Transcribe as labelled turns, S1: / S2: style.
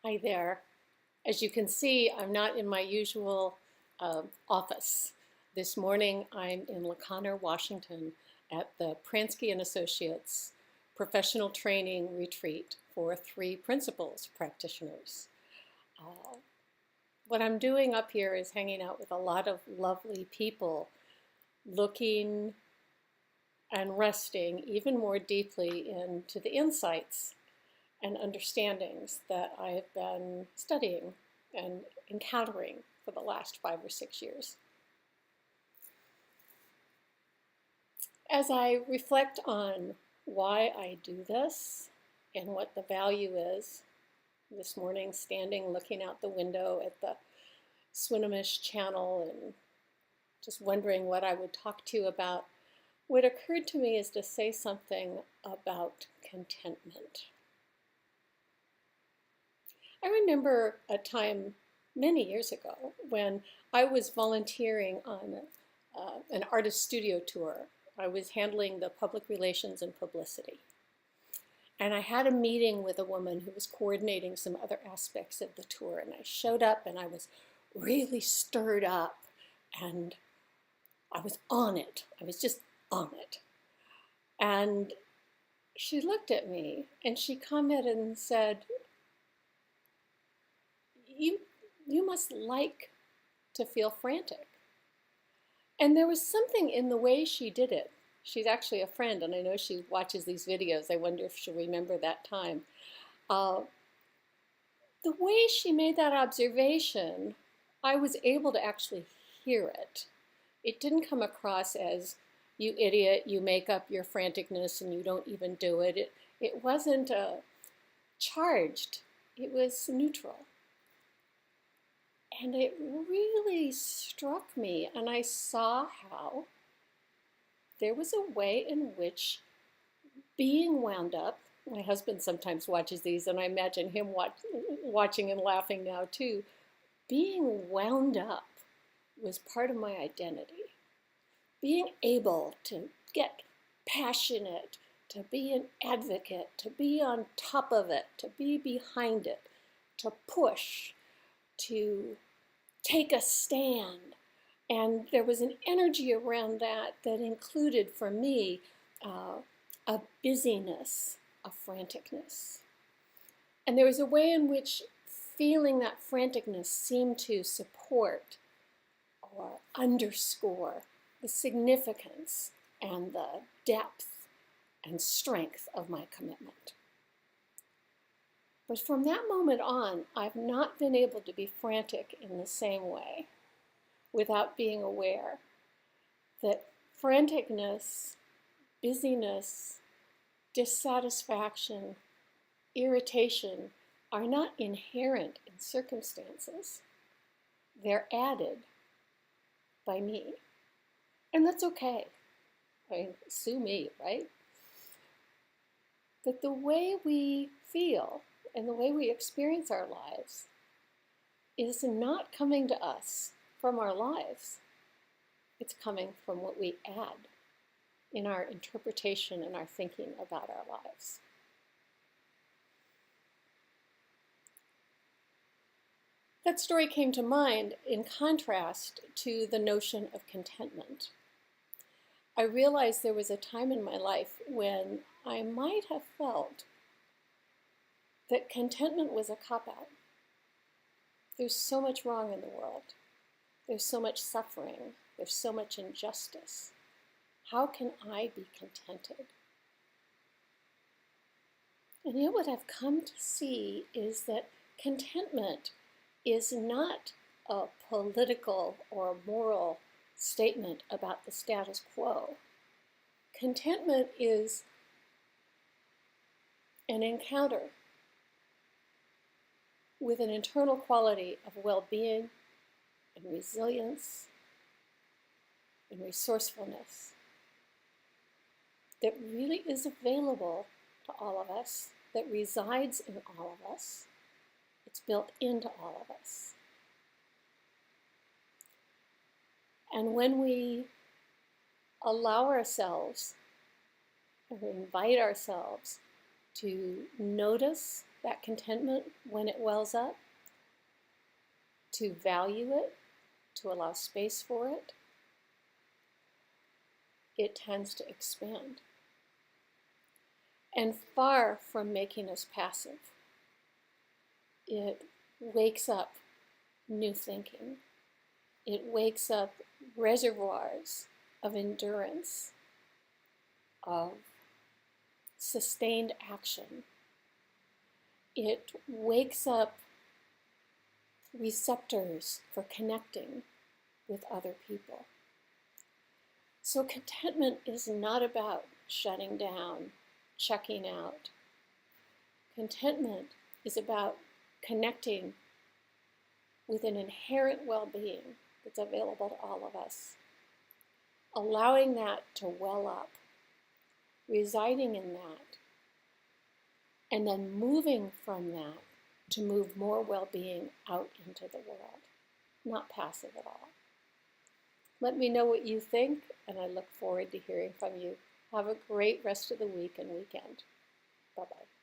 S1: Hi there. As you can see, I'm not in my usual office. This morning, I'm in La Conner, Washington, at the Pransky and Associates Professional Training Retreat for 3 principals practitioners. What I'm doing up here is hanging out with a lot of lovely people, looking and resting even more deeply into the insights and understandings that I've been studying and encountering for the last 5 or 6 years. As I reflect on why I do this and what the value is, this morning standing looking out the window at the Swinomish Channel and just wondering what I would talk to you about, what occurred to me is to say something about contentment. I remember a time many years ago when I was volunteering on an artist studio tour. I was handling the public relations and publicity. And I had a meeting with a woman who was coordinating some other aspects of the tour. And I showed up and I was really stirred up and I was on it. I was just on it. And she looked at me and she commented and said, you must like to feel frantic. And there was something in the way she did it. She's actually a friend, and I know she watches these videos. I wonder if she'll remember that time. The way she made that observation, I was able to actually hear it. It didn't come across as, you idiot, you make up your franticness and you don't even do it. It wasn't charged. It was neutral. And it really struck me, and I saw how there was a way in which being wound up, my husband sometimes watches these, and I imagine him watching and laughing now too, being wound up was part of my identity. Being able to get passionate, to be an advocate, to be on top of it, to be behind it, to push, to take a stand. And there was an energy around that that included, for me, a busyness, a franticness. And there was a way in which feeling that franticness seemed to support or underscore the significance and the depth and strength of my commitment. But from that moment on, I've not been able to be frantic in the same way without being aware that franticness, busyness, dissatisfaction, irritation are not inherent in circumstances. They're added by me. And that's okay. I mean, sue me, right? But the way we feel and the way we experience our lives is not coming to us from our lives. It's coming from what we add in our interpretation and our thinking about our lives. That story came to mind in contrast to the notion of contentment. I realized there was a time in my life when I might have felt that contentment was a cop-out. There's so much wrong in the world. There's so much suffering. There's so much injustice. How can I be contented? And yet what I've come to see is that contentment is not a political or moral statement about the status quo. Contentment is an encounter with an internal quality of well-being and resilience and resourcefulness that really is available to all of us, that resides in all of us. It's built into all of us. And when we allow ourselves or invite ourselves to notice that contentment, when it wells up, to value it, to allow space for it, it tends to expand. And far from making us passive, it wakes up new thinking. It wakes up reservoirs of endurance, of sustained action. It wakes up receptors for connecting with other people. So contentment is not about shutting down, checking out. Contentment is about connecting with an inherent well-being that's available to all of us, allowing that to well up, residing in that, and then moving from that to move more well-being out into the world, not passive at all. Let me know what you think, and I look forward to hearing from you. Have a great rest of the week and weekend. Bye-bye.